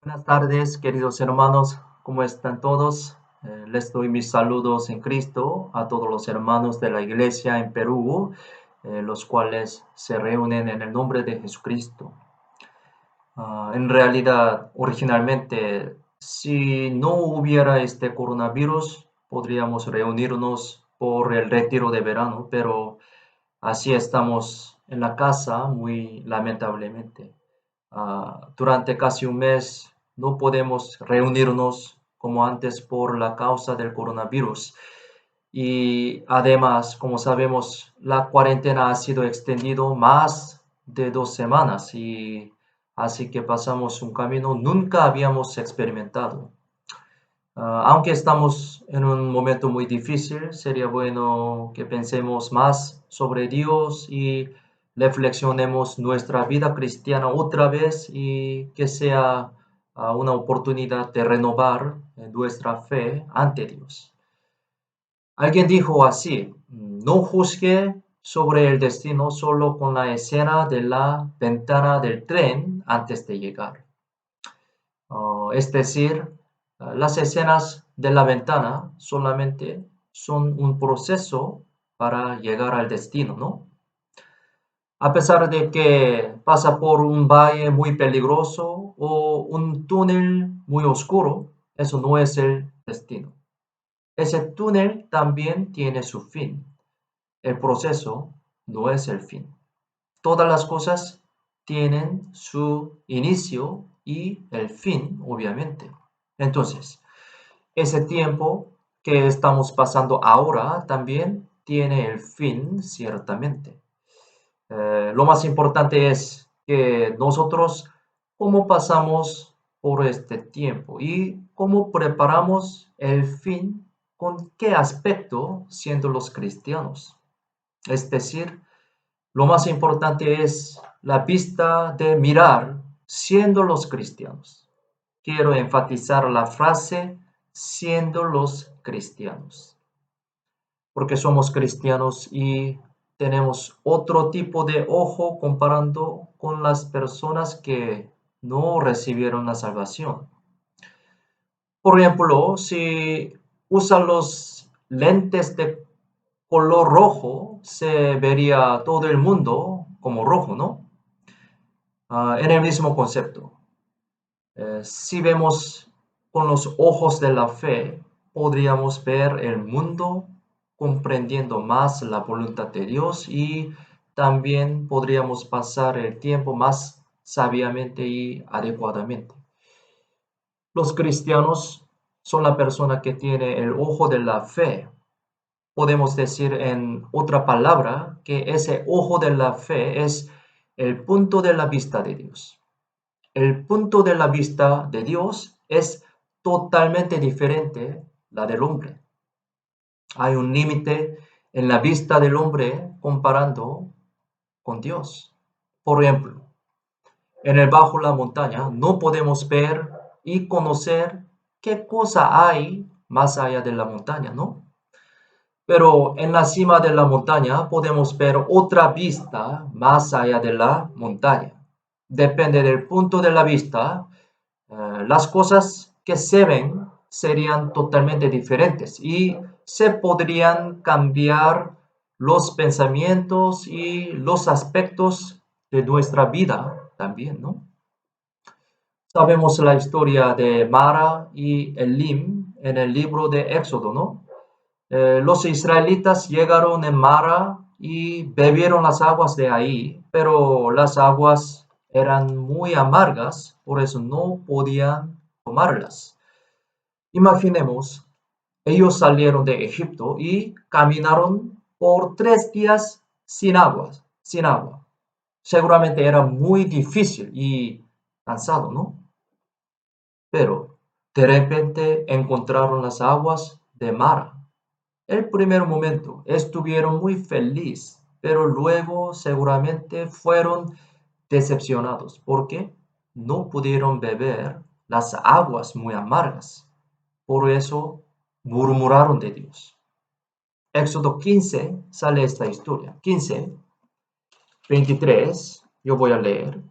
Buenas tardes, queridos hermanos, ¿cómo están todos? Les doy mis saludos en Cristo a todos los hermanos de la iglesia en Perú, los cuales se reúnen en el nombre de Jesucristo. En realidad, originalmente, si no hubiera este coronavirus, podríamos reunirnos por el retiro de verano, pero así estamos en la casa, muy lamentablemente. Durante casi un mes no podemos reunirnos como antes por la causa del coronavirus. Y además, como sabemos, la cuarentena ha sido extendido más de 2 semanas y así que pasamos un camino nunca habíamos experimentado. Aunque estamos en un momento muy difícil, sería bueno que pensemos más sobre Dios y reflexionemos nuestra vida cristiana otra vez y que sea una oportunidad de renovar nuestra fe ante Dios. Alguien dijo así: no juzgue sobre el destino solo con la escena de la ventana del tren antes de llegar. Es decir, las escenas de la ventana solamente son un proceso para llegar al destino, ¿no? A pesar de que pasa por un valle muy peligroso o un túnel muy oscuro, eso no es el destino. Ese túnel también tiene su fin. El proceso no es el fin. Todas las cosas tienen su inicio y el fin, obviamente. Entonces, ese tiempo que estamos pasando ahora también tiene el fin, ciertamente. Lo más importante es que nosotros, cómo pasamos por este tiempo y cómo preparamos el fin, con qué aspecto siendo los cristianos. Es decir, lo más importante es la vista de mirar siendo los cristianos. Quiero enfatizar la frase siendo los cristianos, porque somos cristianos y tenemos otro tipo de ojo comparando con las personas que no recibieron la salvación. Por ejemplo, si usan los lentes de color rojo, se vería todo el mundo como rojo, ¿no? En el mismo concepto. Si vemos con los ojos de la fe, podríamos ver el mundo comprendiendo más la voluntad de Dios y también podríamos pasar el tiempo más sabiamente y adecuadamente. Los cristianos son la persona que tiene el ojo de la fe. Podemos decir en otra palabra que ese ojo de la fe es el punto de la vista de Dios. El punto de la vista de Dios es totalmente diferente la del hombre. Hay un límite en la vista del hombre comparando con Dios. Por ejemplo, en el bajo la montaña no podemos ver y conocer qué cosa hay más allá de la montaña, ¿no? Pero en la cima de la montaña podemos ver otra vista más allá de la montaña. Depende del punto de la vista, las cosas que se ven serían totalmente diferentes y se podrían cambiar los pensamientos y los aspectos de nuestra vida también, ¿no? Sabemos la historia de Mara y Elim en el libro de Éxodo, ¿no? Los israelitas llegaron en Mara y bebieron las aguas de ahí, pero las aguas eran muy amargas, por eso no podían tomarlas. Imaginemos, ellos salieron de Egipto y caminaron por 3 días sin agua. Seguramente era muy difícil y cansado, ¿no? Pero de repente encontraron las aguas de Mara. El primer momento estuvieron muy felices, pero luego seguramente fueron decepcionados porque no pudieron beber las aguas muy amargas. Por eso murmuraron de Dios. Éxodo 15 sale esta historia. 15, 23, yo voy a leer.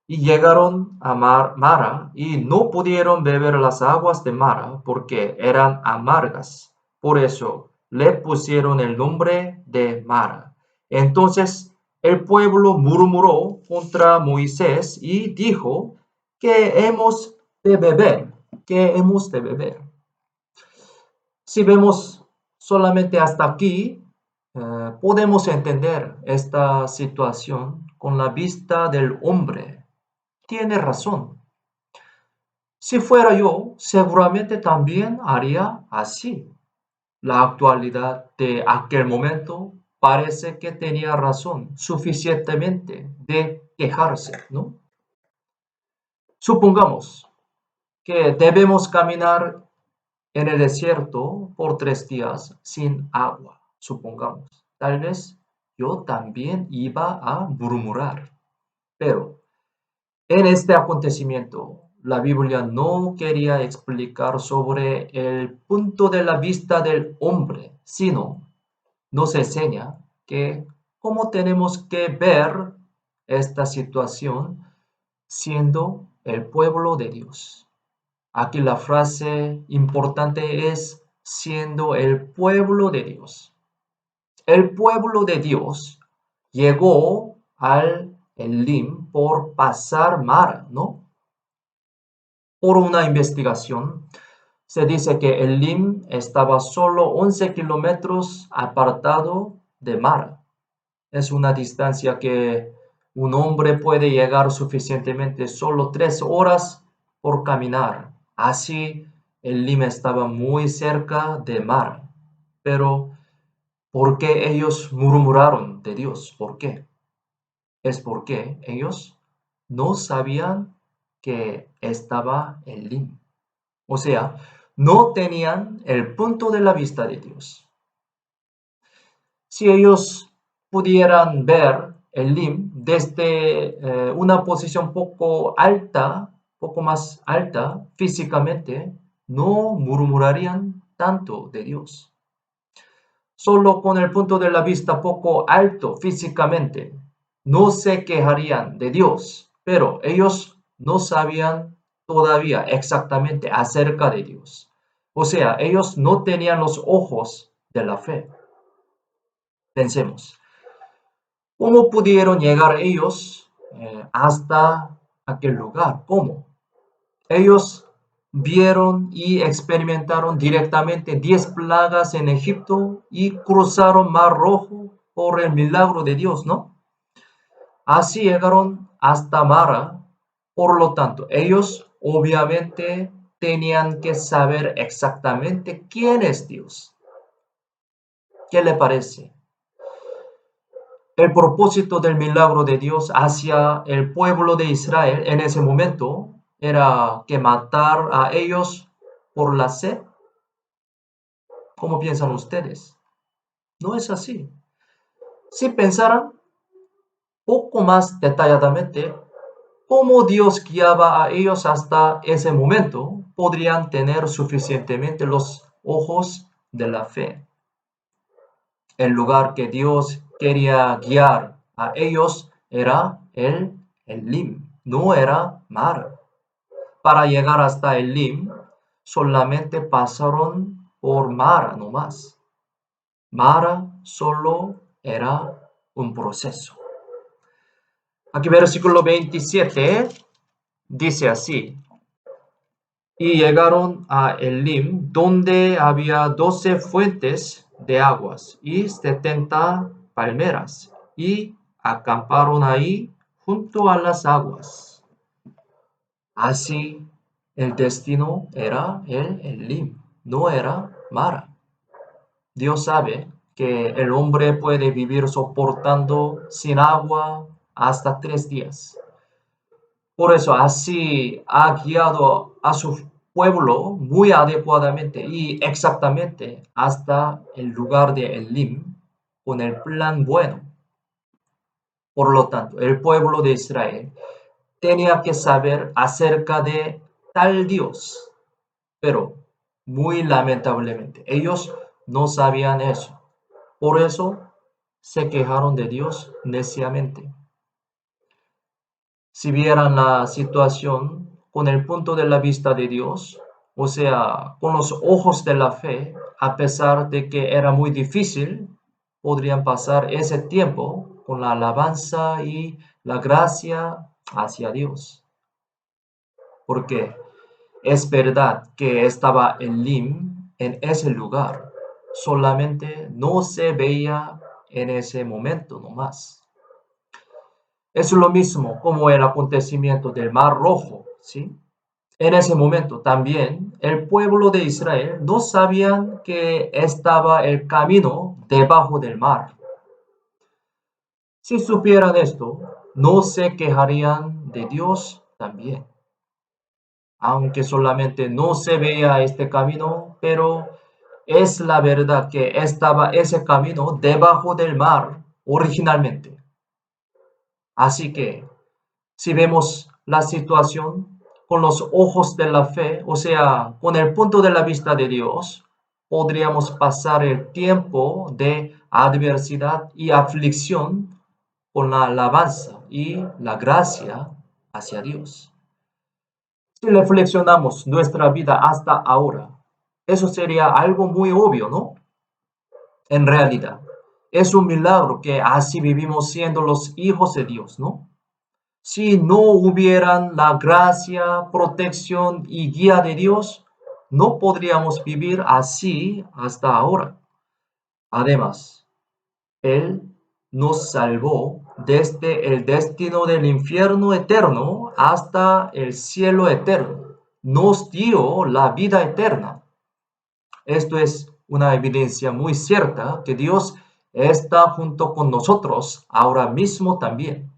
Y llegaron a Mara y no pudieron beber las aguas de Mara porque eran amargas. Por eso le pusieron el nombre de Mara. Entonces el pueblo murmuró contra Moisés y dijo que hemos de beber, que hemos de beber. Si vemos solamente hasta aquí, podemos entender esta situación con la vista del hombre. Tiene razón. Si fuera yo, seguramente también haría así. La actualidad de aquel momento parece que tenía razón suficientemente de quejarse, ¿no? Supongamos que debemos caminar en el desierto por 3 días sin agua, supongamos. Tal vez yo también iba a murmurar, pero en este acontecimiento, la Biblia no quería explicar sobre el punto de la vista del hombre, sino nos enseña que cómo tenemos que ver esta situación siendo el pueblo de Dios. Aquí la frase importante es siendo el pueblo de Dios. El pueblo de Dios llegó al Elim por pasar mar, ¿no? Por una investigación, se dice que el Lim estaba solo 11 kilómetros apartado de mar. Es una distancia que un hombre puede llegar suficientemente solo 3 horas por caminar. Así, el Lim estaba muy cerca de mar. Pero, ¿por qué ellos murmuraron de Dios? ¿Por qué? Es porque ellos no sabían que estaba el Lim. O sea, no tenían el punto de la vista de Dios. Si ellos pudieran ver el Lim desde una posición poco alta, poco más alta físicamente, no murmurarían tanto de Dios. Solo con el punto de la vista poco alto físicamente, no se quejarían de Dios, pero ellos no sabían todavía exactamente acerca de Dios. O sea, ellos no tenían los ojos de la fe. Pensemos, ¿cómo pudieron llegar ellos hasta aquel lugar? ¿Cómo? Ellos vieron y experimentaron directamente 10 plagas en Egipto y cruzaron Mar Rojo por el milagro de Dios, ¿no? Así llegaron hasta Mara. Por lo tanto, ellos obviamente tenían que saber exactamente quién es Dios. ¿Qué le parece? El propósito del milagro de Dios hacia el pueblo de Israel en ese momento era que matar a ellos por la sed. ¿Cómo piensan ustedes? No es así. Si pensaran poco más detalladamente cómo Dios guiaba a ellos hasta ese momento, podrían tener suficientemente los ojos de la fe. El lugar que Dios quería guiar a ellos era el Elim, no era mar. Para llegar hasta el Elim, solamente pasaron por Mara, no más. Mara solo era un proceso. Aquí versículo 27 dice así: y llegaron a Elim, donde había 12 fuentes de aguas y 70 palmeras, y acamparon ahí junto a las aguas. Así, el destino era el Elim, no era Mara. Dios sabe que el hombre puede vivir soportando sin agua hasta 3 días. Por eso así ha guiado a su pueblo muy adecuadamente y exactamente hasta el lugar de Elim con el plan bueno. Por lo tanto, el pueblo de Israel tenía que saber acerca de tal Dios, pero muy lamentablemente ellos no sabían eso. Por eso se quejaron de Dios neciamente. Si vieran la situación con el punto de la vista de Dios, o sea, con los ojos de la fe, a pesar de que era muy difícil, podrían pasar ese tiempo con la alabanza y la gracia hacia Dios. Porque es verdad que estaba Elim en ese lugar, solamente no se veía en ese momento nomás. Es lo mismo como el acontecimiento del Mar Rojo, ¿sí? En ese momento también el pueblo de Israel no sabían que estaba el camino debajo del mar. Si supieran esto, no se quejarían de Dios también. Aunque solamente no se veía este camino, pero es la verdad que estaba ese camino debajo del mar originalmente. Así que si vemos la situación con los ojos de la fe, o sea, con el punto de la vista de Dios, podríamos pasar el tiempo de adversidad y aflicción con la alabanza y la gracia hacia Dios. Si reflexionamos nuestra vida hasta ahora, eso sería algo muy obvio, ¿no? En realidad, es un milagro que así vivimos siendo los hijos de Dios, ¿no? Si no hubieran la gracia, protección y guía de Dios, no podríamos vivir así hasta ahora. Además, Él nos salvó desde el destino del infierno eterno hasta el cielo eterno. Nos dio la vida eterna. Esto es una evidencia muy cierta que Dios está junto con nosotros ahora mismo también.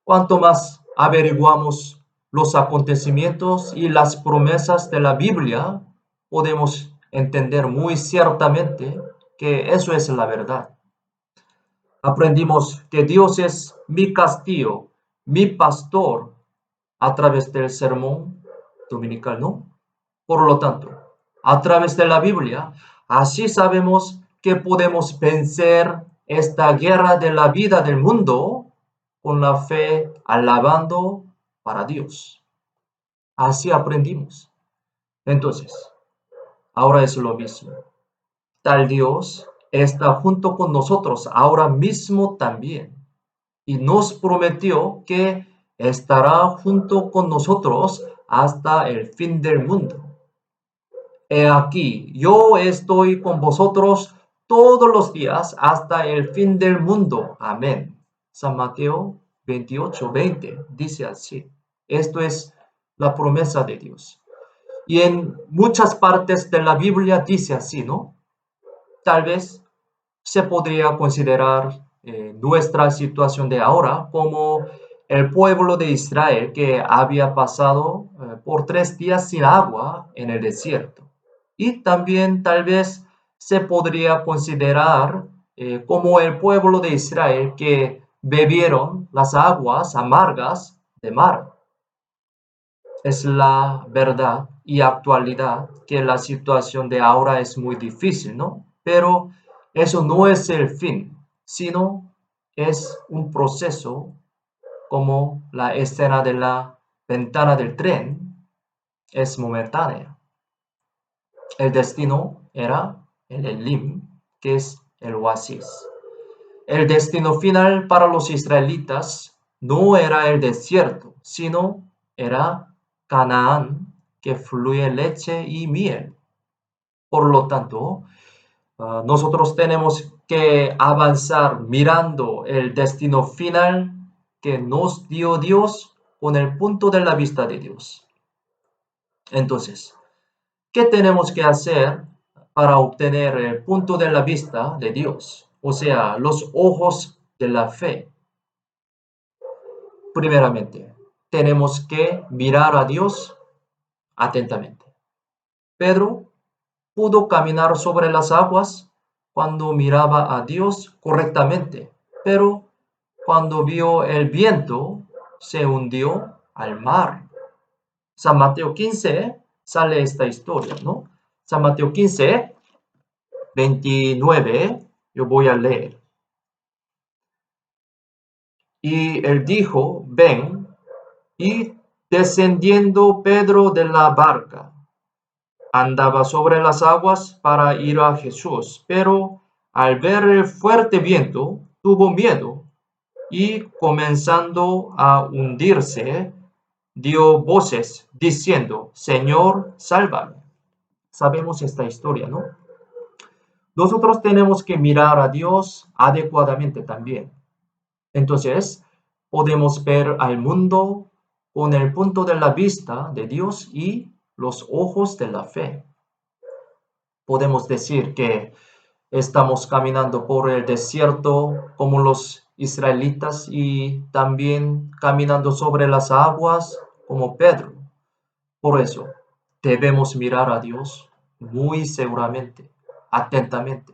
Cuanto más averiguamos los acontecimientos y las promesas de la Biblia, podemos entender muy ciertamente que eso es la verdad. Aprendimos que Dios es mi castillo, mi pastor, a través del sermón dominical, ¿no? Por lo tanto, a través de la Biblia, así sabemos que podemos vencer esta guerra de la vida del mundo con la fe alabando para Dios. Así aprendimos. Entonces, ahora es lo mismo. Tal Dios está junto con nosotros ahora mismo también y nos prometió que estará junto con nosotros hasta el fin del mundo. He aquí, yo estoy con vosotros todos los días hasta el fin del mundo. Amén. San Mateo 28:20 dice así. Esto es la promesa de Dios. Y en muchas partes de la Biblia dice así, ¿no? Tal vez se podría considerar nuestra situación de ahora como el pueblo de Israel que había pasado por 3 días sin agua en el desierto. Y también tal vez se podría considerar como el pueblo de Israel que bebieron las aguas amargas de mar. Es la verdad y actualidad que la situación de ahora es muy difícil, ¿no? Pero eso no es el fin, sino es un proceso como la escena de la ventana del tren es momentánea. El destino era el Elim, que es el oasis. El destino final para los israelitas no era el desierto, sino era Canaán, que fluye leche y miel. Por lo tanto, nosotros tenemos que avanzar mirando el destino final que nos dio Dios con el punto de la vista de Dios. Entonces, ¿qué tenemos que hacer para obtener el punto de la vista de Dios? O sea, los ojos de la fe. Primeramente, tenemos que mirar a Dios atentamente. Pedro pudo caminar sobre las aguas cuando miraba a Dios correctamente, pero cuando vio el viento, se hundió al mar. San Mateo 15 sale esta historia, ¿no? San Mateo 15, 29, yo voy a leer. Y él dijo, ven, y descendiendo Pedro de la barca, andaba sobre las aguas para ir a Jesús, pero al ver el fuerte viento, tuvo miedo y comenzando a hundirse, dio voces diciendo, Señor, sálvame. Sabemos esta historia, ¿no? Nosotros tenemos que mirar a Dios adecuadamente también. Entonces, podemos ver al mundo con el punto de la vista de Dios y los ojos de la fe. Podemos decir que estamos caminando por el desierto como los israelitas y también caminando sobre las aguas como Pedro. Por eso debemos mirar a Dios muy seguramente, atentamente.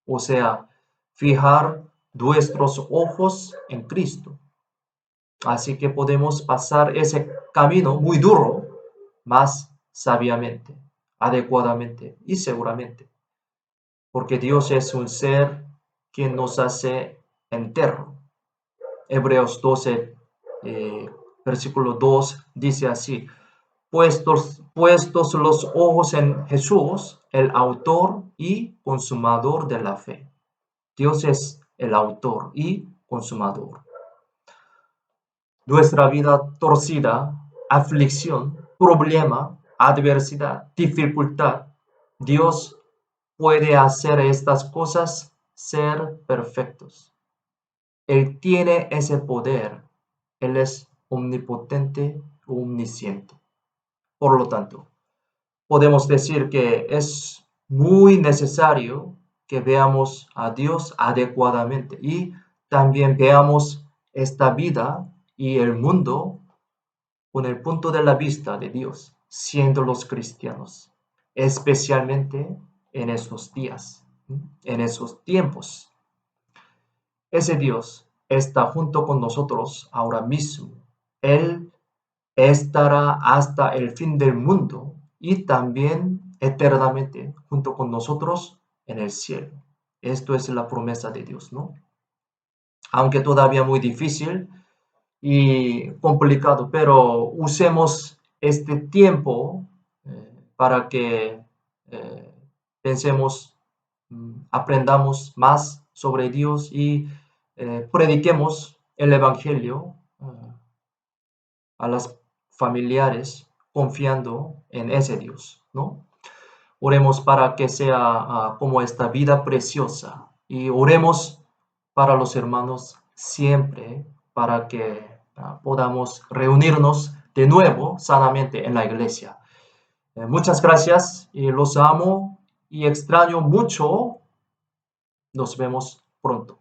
O sea, fijar nuestros ojos en Cristo. Así que podemos pasar ese camino muy duro más sabiamente, adecuadamente y seguramente. Porque Dios es un ser que nos hace entero. Hebreos 12, versículo 2 dice así, puestos los ojos en Jesús, el autor y consumador de la fe. Dios es el autor y consumador. Nuestra vida torcida, aflicción, problema, adversidad, dificultad, Dios puede hacer estas cosas ser perfectos. Él tiene ese poder. Él es omnipotente, omnisciente. Por lo tanto, podemos decir que es muy necesario que veamos a Dios adecuadamente y también veamos esta vida y el mundo con el punto de la vista de Dios, siendo los cristianos, especialmente en esos días, en esos tiempos. Ese Dios está junto con nosotros ahora mismo. Él estará hasta el fin del mundo y también eternamente junto con nosotros en el cielo. Esto es la promesa de Dios, ¿no? Aunque todavía muy difícil y complicado, pero usemos este tiempo para que eh, pensemos, aprendamos más sobre Dios y prediquemos el Evangelio a las familiares confiando en ese Dios, ¿no? Oremos para que sea como esta vida preciosa y oremos para los hermanos siempre para que podamos reunirnos de nuevo sanamente en la iglesia. Muchas gracias y los amo y extraño mucho. Nos vemos pronto.